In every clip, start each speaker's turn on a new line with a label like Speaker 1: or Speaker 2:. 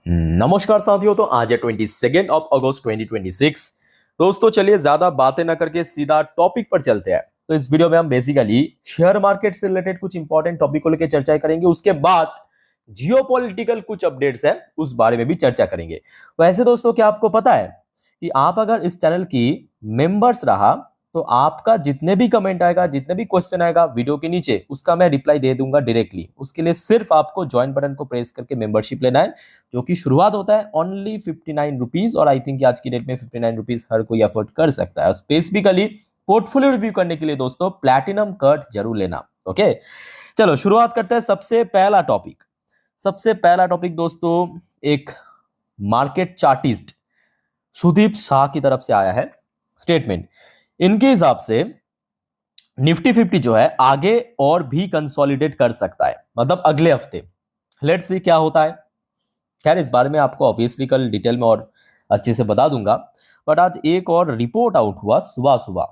Speaker 1: नमस्कार साथियों। तो आज है 22 अगस्त 2026। दोस्तों चलिए ज्यादा बातें ना करके सीधा टॉपिक पर चलते हैं। तो इस वीडियो में हम बेसिकली शेयर मार्केट से रिलेटेड कुछ इंपॉर्टेंट टॉपिक को लेकर चर्चा करेंगे। उसके बाद जियोपॉलिटिकल कुछ अपडेट्स है उस बारे में भी चर्चा करेंगे। वैसे दोस्तों क्या आपको पता है कि आप अगर इस चैनल की मेंबर्स रहा तो आपका जितने भी कमेंट आएगा, जितने भी क्वेश्चन आएगा वीडियो के नीचे, उसका मैं रिप्लाई दे दूंगा डायरेक्टली। उसके लिए सिर्फ आपको ज्वाइन बटन को प्रेस करके मेंबरशिप लेना है, जो कि शुरुआत होता है ओनली 59 रुपीज। और आई थिंक आज की डेट में 59 रुपीज हर कोई अफोर्ड कर सकता है। स्पेसिफिकली पोर्टफोलियो रिव्यू करने के लिए दोस्तों प्लैटिनम कार्ड जरूर लेना। ओके, चलो शुरुआत करते हैं। सबसे पहला टॉपिक दोस्तों एक मार्केट चार्टिस्ट सुदीप शाह की तरफ से आया है स्टेटमेंट। इनके हिसाब से निफ्टी 50 जो है आगे और भी कंसोलिडेट कर सकता है, मतलब अगले हफ्ते। लेट्स सी क्या होता है। खैर इस बारे में आपको ऑब्वियसली कल डिटेल में और अच्छे से बता दूंगा। बट आज एक और रिपोर्ट आउट हुआ सुबह सुबह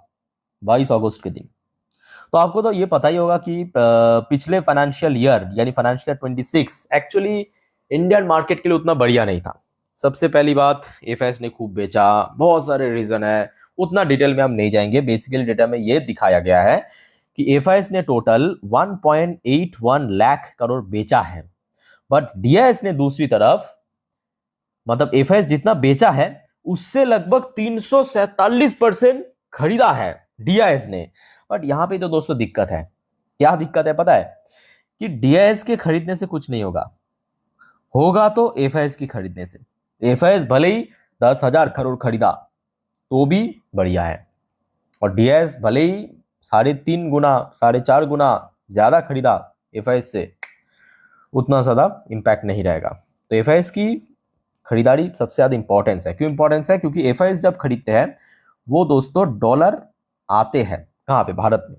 Speaker 1: 22 अगस्त के दिन। तो आपको तो ये पता ही होगा कि पिछले फाइनेंशियल ईयर यानी फाइनेंशियल 26 एक्चुअली इंडियन मार्केट के लिए उतना बढ़िया नहीं था। सबसे पहली बात, एफआईएस ने खूब बेचा, बहुत सारे रीजन है, उतना डिटेल में हम नहीं जाएंगे। बेसिकली डेटा में ये दिखाया गया है कि एफआईएस ने टोटल 1.81 लाख करोड़ बेचा है। बट डीआईएस ने दूसरी तरफ, मतलब एफआईएस जितना बेचा है उससे लगभग 347% खरीदा है डीआईएस ने। बट यहां पे तो दोस्तों दिक्कत है। क्या दिक्कत है पता है? कि डीआईएस के खरीदने से कुछ नहीं होगा, होगा तो एफआईएस की खरीदने से। एफआईएस भले ही 10,000 करोड़ खरीदा तो भी बढ़िया है, और डीआईएस भले ही 3.5 गुना 4.5 गुना ज्यादा खरीदा एफआईएस से, उतना ज्यादा इंपैक्ट नहीं रहेगा। तो एफआईएस की खरीदारी सबसे ज्यादा इंपॉर्टेंस है। क्यों इंपॉर्टेंस है? क्योंकि एफआईएस जब खरीदते हैं वो दोस्तों डॉलर आते हैं कहाँ पे? भारत में।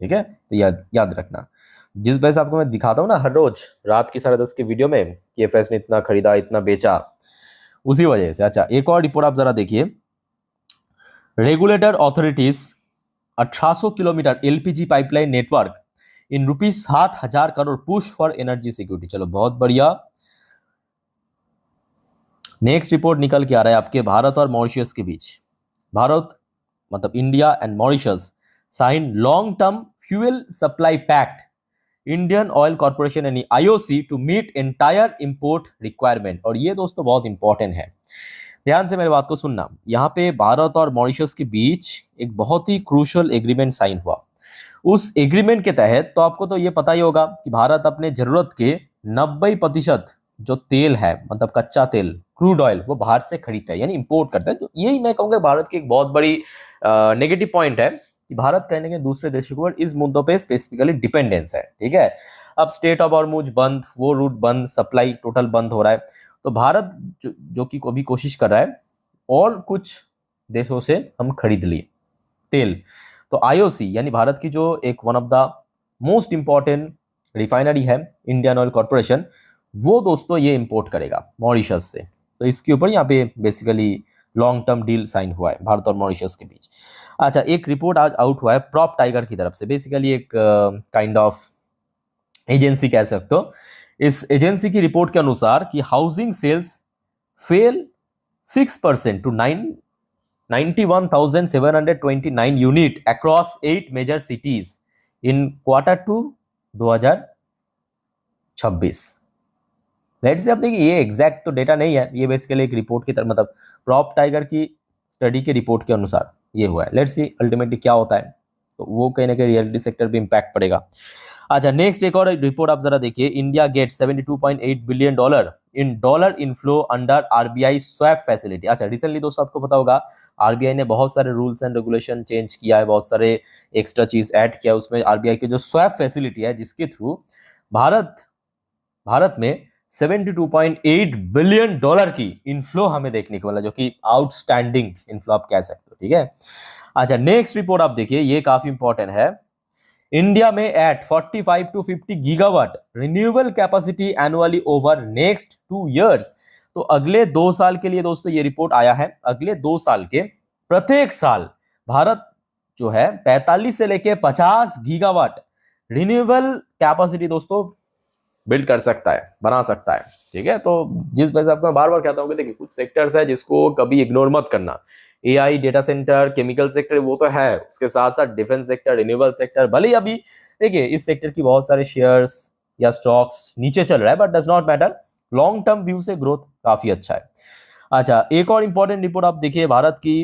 Speaker 1: ठीक है, तो याद याद रखना। जिस वजह से आपको मैं दिखाता हूँ ना हर रोज रात की 10:30 के वीडियो में कि एफआईएस ने इतना खरीदा इतना बेचा, उसी वजह से। अच्छा, एक और रिपोर्ट आप जरा देखिए। Regulator authorities 1800 kilometre LPG pipeline network in ₹7,000 push for energy security. चलो बहुत बढ़िया। नेक्स्ट रिपोर्ट निकल के आ रहा है आपके भारत और मॉरिशस के बीच। भारत मतलब India and Mauritius sign long term fuel supply pact Indian Oil Corporation यानी IOC to meet entire import requirement. और ये दोस्तों बहुत इंपॉर्टेंट है, ध्यान से मेरी बात को सुनना। यहाँ पे भारत और मॉरिशस के बीच एक बहुत ही क्रूशियल एग्रीमेंट साइन हुआ। उस एग्रीमेंट के तहत तो आपको तो ये पता ही होगा कि भारत अपने जरूरत के 90% जो तेल है, मतलब कच्चा तेल क्रूड ऑयल, वो बाहर से खरीदता है यानी इंपोर्ट करता है। तो यही मैं कहूँगा भारत की एक बहुत बड़ी नेगेटिव पॉइंट है कि भारत कहीं ना कहीं दूसरे देशों के ऊपर इस मुद्दों पे स्पेसिफिकली डिपेंडेंस है। ठीक है, अब स्टेट ऑफ हॉर्मुज बंद, वो रूट बंद, सप्लाई टोटल बंद हो रहा है। तो भारत जो कि अभी कोशिश कर रहा है और कुछ देशों से हम खरीद लिए तेल। तो आईओसी यानी भारत की जो एक one of the most important refinery है इंडियन ऑयल कॉर्पोरेशन, वो दोस्तों ये इंपोर्ट करेगा मॉरिशस से। तो इसके ऊपर यहाँ पे basically long term deal sign हुआ है भारत और मॉरिशस के बीच। अच्छा, एक रिपोर्ट आज आउट हुआ है प्रॉप टाइगर की तरफ से। बेसिकली एक काइंड ऑफ एजेंसी कह सकते हो। इस एजेंसी की रिपोर्ट के अनुसार कि housing sales fell 6% to 91,729 unit across 8 major cities in Q2 2026। Let's say आप देखिए, ये एग्जैक्ट तो डेटा नहीं है, ये बेसिकली एक रिपोर्ट की तरह, मतलब प्रॉप टाइगर की स्टडी के रिपोर्ट के अनुसार ये हुआ है। लेट्स सी अल्टीमेटली क्या होता है, तो वो कहीं ना कहीं रियलिटी सेक्टर पे इंपैक्ट पड़ेगा। अच्छा, नेक्स्ट एक और रिपोर्ट आप जरा देखिए। India get $72.8 billion in dollar inflow under RBI swap facility. अच्छा, रिसेंटली दोस्तों आपको पता होगा आरबीआई ने बहुत सारे रूल्स एंड रेगुलेशन चेंज किया है, बहुत सारे एक्स्ट्रा चीज ऐड किया। उसमें आरबीआई की जो स्वैप फैसिलिटी है जिसके थ्रू भारत में $72.8 बिलियन की इनफ्लो हमें देखने को मिला, जो कि आउटस्टैंडिंग इनफ्लो आप कह सकते हो। ठीक है, अच्छा नेक्स्ट रिपोर्ट आप देखिए, ये काफी इंपॉर्टेंट है। इंडिया में at 45 to 50 gigawatt renewable capacity annually over next 2 years। तो अगले 2 साल के लिए दोस्तों ये रिपोर्ट आया है। अगले 2 साल के प्रत्येक साल भारत जो है 45 से लेके 50 गीगावाट रिन्यूएबल कैपेसिटी दोस्तों बिल्ड कर सकता है, बना सकता है। ठीक है, तो जिस वजह से आपको मैं बार बार कहता हूँ कि देखिए कुछ सेक्टर्स है जिसको कभी इग्नोर मत करना। AI, data centre, chemical sector वो तो है, उसके साथ साथ डिफेंस सेक्टर, रिन्यूएबल सेक्टर, भले ही अभी देखिए इस सेक्टर की बहुत सारे शेयर्स या स्टॉक्स नीचे चल रहा है, but does not matter, long term view से ग्रोथ काफी अच्छा है। अच्छा, एक और इंपॉर्टेंट रिपोर्ट आप देखिए भारत की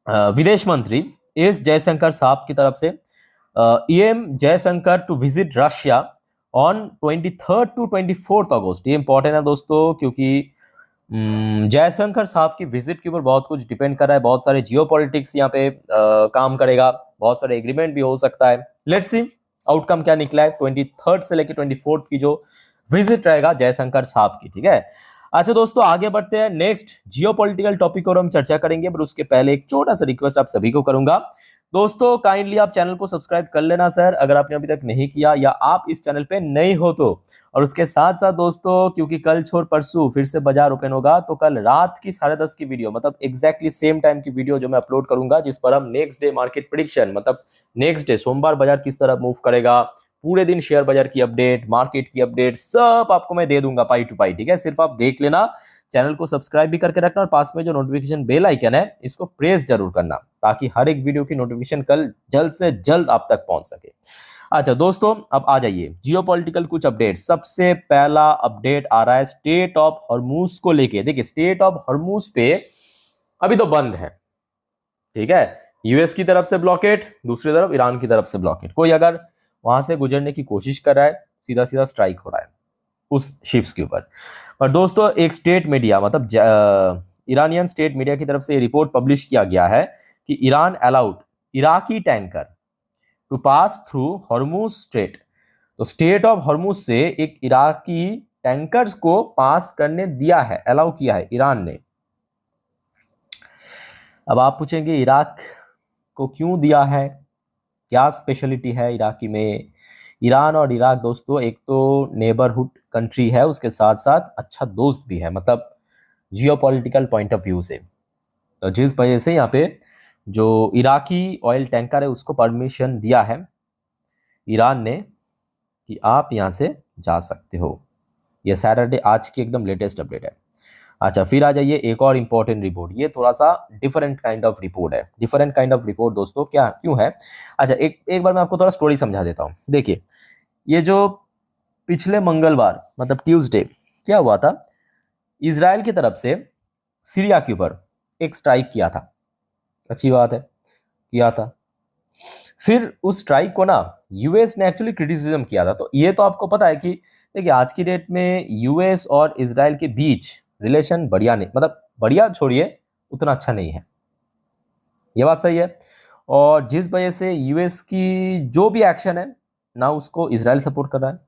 Speaker 1: विदेश मंत्री एस जयशंकर साहब की तरफ से, EAM Jaishankar to visit Russia on 23 to 24 August. ये इंपॉर्टेंट है दोस्तों, क्योंकि जयशंकर साहब की विजिट के ऊपर बहुत कुछ डिपेंड कर रहा है, बहुत सारे जियोपॉलिटिक्स यहाँ पे काम करेगा, बहुत सारे एग्रीमेंट भी हो सकता है। लेट्स सी आउटकम क्या निकला है 23 से लेकर 24 की जो विजिट रहेगा जयशंकर साहब की। ठीक है, अच्छा दोस्तों आगे बढ़ते हैं, नेक्स्ट जियोपॉलिटिकल टॉपिक और हम चर्चा करेंगे, पर उसके पहले एक छोटा सा रिक्वेस्ट आप सभी को करूंगा। दोस्तों काइंडली आप चैनल को सब्सक्राइब कर लेना सर, अगर आपने अभी तक नहीं किया या आप इस चैनल पे नए हो तो। और उसके साथ साथ दोस्तों, क्योंकि कल छोड़ परसों फिर से बाजार ओपन होगा, तो कल रात की 10:30 की वीडियो, मतलब एग्जैक्टली सेम टाइम की वीडियो जो मैं अपलोड करूंगा, जिस पर हम नेक्स्ट डे मार्केट प्रिडिक्शन, मतलब नेक्स्ट डे सोमवार बाजार किस तरह मूव करेगा, पूरे दिन शेयर बाजार की अपडेट, मार्केट की अपडेट, सब आपको मैं दे दूंगा पाई टू पाई। ठीक है, सिर्फ आप देख लेना, चैनल को सब्सक्राइब भी करके रखना और पास में जो नोटिफिकेशन बेल आइकन है इसको प्रेस जरूर करना, ताकि हर एक वीडियो की नोटिफिकेशन कल जल्द से जल्द आप तक पहुंच सके। अच्छा दोस्तों, अब आ जाइए जियोपॉलिटिकल कुछ अपडेट। सबसे पहला अपडेट आ रहा है स्टेट ऑफ हॉर्मूज को लेके। देखिए स्टेट ऑफ हॉर्मूज पे अभी तो बंद है, ठीक है, यूएस की तरफ से ब्लॉकेट, दूसरी तरफ ईरान की तरफ से ब्लॉकेट। कोई अगर वहां से गुजरने की कोशिश कर रहा है, सीधा सीधा स्ट्राइक हो रहा है उस शिप्स के ऊपर। पर दोस्तों एक स्टेट मीडिया, मतलब ईरानियन स्टेट मीडिया की तरफ से रिपोर्ट पब्लिश किया गया है कि Iran allowed Iraqi tanker to pass through Hormuz strait. तो स्टेट ऑफ हॉर्मूज से एक इराकी टैंकर्स को पास करने दिया है, अलाउ किया है ईरान ने। अब आप पूछेंगे इराक को क्यों दिया है, क्या स्पेशलिटी है इराकी में। ईरान और इराक दोस्तों एक तो नेबरहुड कंट्री है, उसके साथ साथ अच्छा दोस्त भी है, मतलब जियोपॉलिटिकल पॉइंट ऑफ व्यू से। तो जिस वजह से यहाँ पे जो इराकी ऑयल टैंकर है उसको परमिशन दिया है ईरान ने कि आप यहाँ से जा सकते हो। ये सैटरडे आज की एकदम लेटेस्ट अपडेट है। अच्छा फिर आ जाइए एक और इंपॉर्टेंट रिपोर्ट, ये थोड़ा सा डिफरेंट काइंड ऑफ रिपोर्ट है। डिफरेंट काइंड ऑफ रिपोर्ट दोस्तों क्या क्यों है, अच्छा एक बार मैं आपको थोड़ा स्टोरी समझा देता हूँ। देखिए ये जो पिछले मंगलवार मतलब ट्यूसडे क्या हुआ था, इजराइल की तरफ से सीरिया के ऊपर एक स्ट्राइक किया था, अच्छी बात है किया था। फिर उस स्ट्राइक को ना यूएस ने एक्चुअली क्रिटिसिज्म किया था। तो ये तो आपको पता है कि देखिए आज की डेट में यूएस और इजराइल के बीच रिलेशन बढ़िया नहीं, मतलब बढ़िया छोड़िए उतना अच्छा नहीं है, ये बात सही है। और जिस वजह से यूएस की जो भी एक्शन है ना उसको इजराइल सपोर्ट कर रहा है,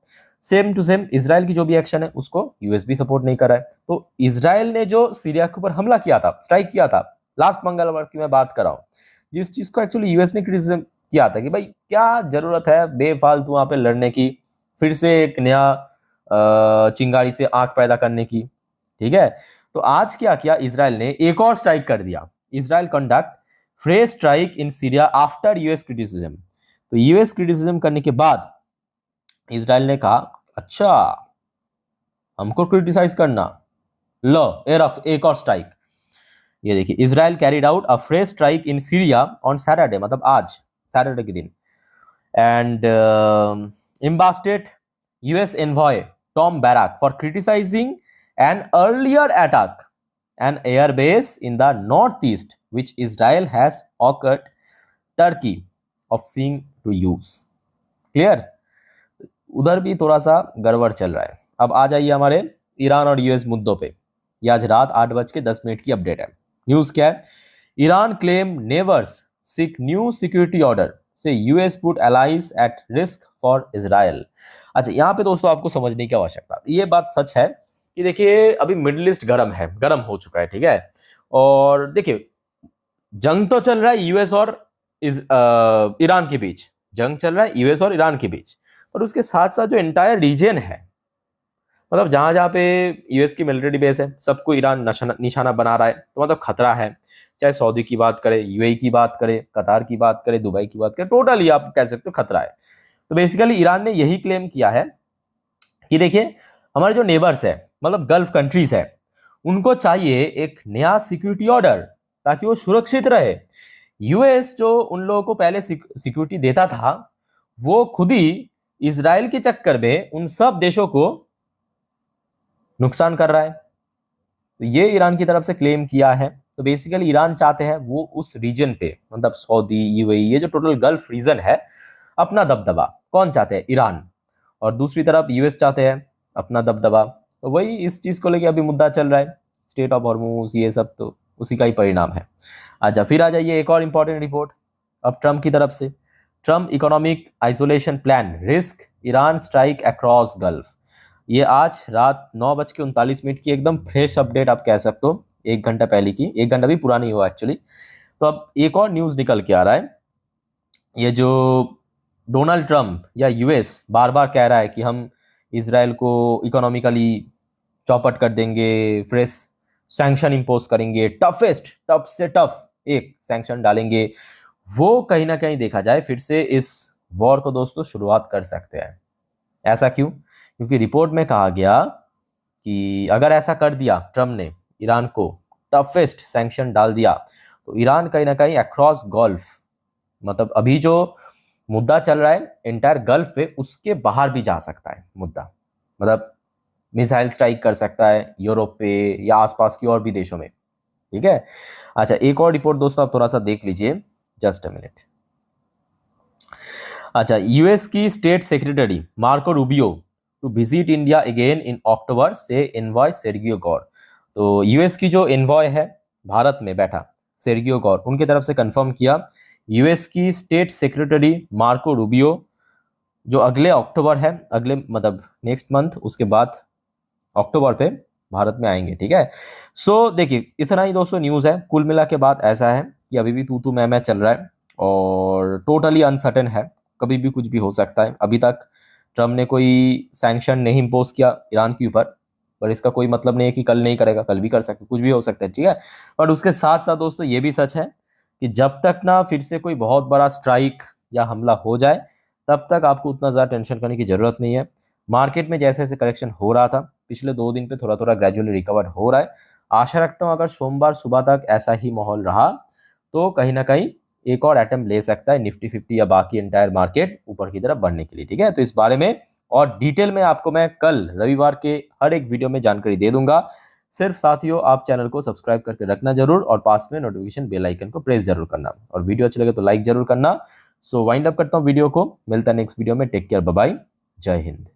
Speaker 1: सेम टू सेम इजराइल की जो भी एक्शन है उसको यूएस भी सपोर्ट नहीं कर रहा है। तो इजराइल ने जो सीरिया के ऊपर हमला किया था, स्ट्राइक किया था लास्ट मंगलवार की मैं बात कर रहा हूँ, जिस चीज को एक्चुअली यूएस ने क्रिटिसिज्म किया था कि भाई क्या जरूरत है बेफालतू वहां पे लड़ने की, फिर से एक नया चिंगारी से आग पैदा करने की। ठीक है, तो आज क्या किया इजराइल ने, एक और स्ट्राइक कर दिया। Israel conduct fresh strike in Syria after US criticism. तो यूएस क्रिटिसिज्म करने के बाद इजराइल ने कहा अच्छा हमको क्रिटिसाइज करना, लो एक और स्ट्राइक। ये देखिए Israel carried out a fresh strike in Syria on Saturday, मतलब आज सैटरडे के दिन, and lambasted US envoy Tom Barrack for criticizing an earlier attack an airbase in the north east which Israel has accused Turkey of seeking to use. Clear, उधर भी थोड़ा सा गड़बड़ चल रहा है। अब आ जाइए हमारे ईरान और यूएस मुद्दों पे। ये आज रात 8:10 की अपडेट है। न्यूज क्या है, Iran claim नेवर्स seek new security order से US put allies at risk for Israel. अच्छा यहाँ पे दोस्तों आपको समझने की आवश्यकता, ये बात सच है कि देखिए अभी मिडिल ईस्ट गर्म है, गर्म हो चुका है। ठीक है, और देखिए जंग तो चल रहा है यूएस और ईरान के बीच, जंग चल रहा है यूएस और ईरान के बीच, और उसके साथ साथ जो एंटायर रीजन है, मतलब जहां जहां पे यूएस की मिलिट्री बेस है सबको ईरान निशाना बना रहा है, तो मतलब खतरा है। चाहे सऊदी की बात करें, यूएई की बात करें, कतार की बात करें, दुबई की बात करें, टोटली आप कह सकते हो खतरा है। तो बेसिकली ईरान ने यही क्लेम किया है कि देखिए हमारे जो नेबर्स है, मतलब गल्फ कंट्रीज है, उनको चाहिए एक नया सिक्योरिटी ऑर्डर ताकि वो सुरक्षित रहे। यूएस जो उन लोगों को पहले सिक्योरिटी देता था, वो खुद ही इजराइल के चक्कर में उन सब देशों को नुकसान कर रहा है। तो ये ईरान की तरफ से क्लेम किया है। तो बेसिकली ईरान चाहते हैं वो उस रीजन पे, मतलब सऊदी, यूएई, ये जो टोटल गल्फ रीजन है, अपना दबदबा। कौन चाहते हैं? ईरान। और दूसरी तरफ यूएस चाहते हैं अपना दबदबा। तो वही इस चीज को लेके अभी मुद्दा चल रहा है, स्टेट ऑफ हॉर्मूज, ये सब तो उसी का ही परिणाम है। अच्छा, फिर आ जाइए एक और इंपॉर्टेंट रिपोर्ट अब ट्रम्प की तरफ से। Trump economic isolation plan risk Iran strike across gulf. ये आज रात 9:39 की एकदम फ्रेश अपडेट आप कह सकते हो, 1 घंटा पहले की, 1 घंटा भी पूरा नहीं हुआ एक्चुअली। तो अब एक और न्यूज निकल के आ रहा है। ये जो डोनाल्ड ट्रम्प या यूएस बार बार कह रहा है कि हम इसराइल को इकोनॉमिकली चौपट कर देंगे, फ्रेश सैंक्शन इंपोज करेंगे, टफ से टफ एक सैंक्शन डालेंगे, वो कहीं ना कहीं देखा जाए फिर से इस वॉर को दोस्तों शुरुआत कर सकते हैं। ऐसा क्यों? क्योंकि रिपोर्ट में कहा गया कि अगर ऐसा कर दिया ट्रम्प ने, ईरान को टफेस्ट सैंक्शन डाल दिया, तो ईरान कहीं ना कहीं अक्रॉस गल्फ, मतलब अभी जो मुद्दा चल रहा है एंटायर गल्फ पे, उसके बाहर भी जा सकता है मुद्दा। मतलब मिसाइल स्ट्राइक कर सकता है यूरोप पे या आसपास की और भी देशों में। ठीक है। अच्छा, एक और रिपोर्ट दोस्तों आप थोड़ा सा देख लीजिए, जस्ट अ मिनट। अच्छा, यूएस की state secretary Marco Rubio to visit India again in October से एनवॉय सेर्गियो गौर। तो यूएस की जो एनवॉय है भारत में बैठा सेर्गियो गौर, उनकी तरफ से कंफर्म किया यूएस की स्टेट सेक्रेटरी मार्को रूबियो जो अगले अक्टूबर है, अगले मतलब नेक्स्ट मंथ, उसके बाद अक्टूबर पे भारत में आएंगे। ठीक है। सो देखिए इतना ही दोस्तों न्यूज़ है। कुल मिला के बात ऐसा है कि अभी भी तू मैं चल रहा है और टोटली अनसर्टेन है, कभी भी कुछ भी हो सकता है। अभी तक ट्रम्प ने कोई सैंक्शन नहीं इम्पोज किया ईरान के ऊपर, पर इसका कोई मतलब नहीं है कि कल नहीं करेगा, कल भी कर सकते, कुछ भी हो सकता है। ठीक है। बट उसके साथ साथ दोस्तों ये भी सच है कि जब तक ना फिर से कोई बहुत बड़ा स्ट्राइक या हमला हो जाए, तब तक आपको उतना ज़्यादा टेंशन करने की ज़रूरत नहीं है। मार्केट में जैसे जैसे करेक्शन हो रहा था पिछले 2 दिन पे, थोड़ा थोड़ा ग्रेजुअली रिकवर हो रहा है। आशा रखता हूँ अगर सोमवार सुबह तक ऐसा ही माहौल रहा तो कहीं ना कहीं एक और अटेम्प्ट ले सकता है निफ्टी 50 या बाकी एंटायर मार्केट ऊपर की तरफ बढ़ने के लिए। ठीक है। तो इस बारे में और डिटेल में आपको मैं कल रविवार के हर एक वीडियो में जानकारी दे दूंगा। सिर्फ साथियों आप चैनल को सब्सक्राइब करके रखना जरूर और पास में नोटिफिकेशन बेल आइकन को प्रेस जरूर करना और वीडियो अच्छी लगे तो लाइक जरूर करना। सो वाइंड अप करता हूँ वीडियो को, मिलता है नेक्स्ट वीडियो में। टेक केयर, बाय बाय, जय हिंद।